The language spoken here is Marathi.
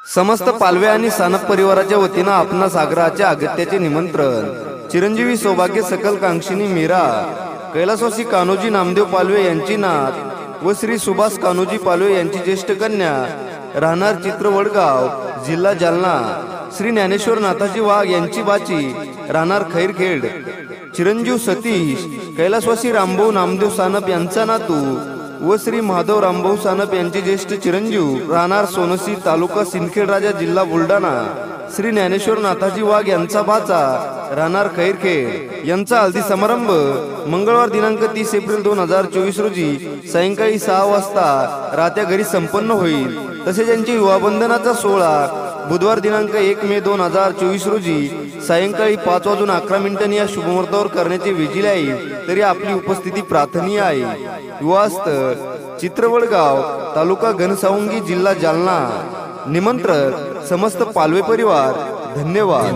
समस्त पालवे आणि सानप परिवाराच्या वतीनं आपणा सागराच्या अगत्याचे निमंत्रण। चिरंजीवी सौभाग्य सकल कांक्षिणी मीरा, कैलासवासी कान्होजी नामदेव पालवे यांची नात व श्री सुभाष कान्होजी पालवे यांची ज्येष्ठ कन्या, राहणार चित्रवडगाव, जिल्हा जालना, श्री ज्ञानेश्वर नाथाजी वाघ यांची बाची, राहणार खैरखेड। चिरंजीव सतीश कैलासवासी रामभाऊ नामदेव सानप यांचा नातू व श्री माधव रामभाऊ सानप यांचे ज्येष्ठ चिरंजीव, राहणार सोनसी, तालुका सिंदखेड राजा, जिल्हा बुलढाणा, श्री ज्ञानेश्वर नाथाजी वाघ यांचा भाचा, राहणार खैरखेड यांचा हल्दी समारंभ मंगळवार दिनांक 30 एप्रिल 2024 रोजी सायंकाळी 6 वाजता राहत्या घरी संपन्न होईल। तसेच यांची विवाहबंधनाचा सोहळा बुधवार दिनांक 1 मे 2024 रोजी सायंकाळी 5:11 या शुभमुहूर्तावर करण्याचे विजिले आहे, तरी आपली उपस्थिती प्रार्थनीय आहे। विवाहस्थळ चित्रवडगाव, तालुका घनसावंगी, जिल्हा जालना। निमंत्रक समस्त पालवे परिवार। धन्यवाद।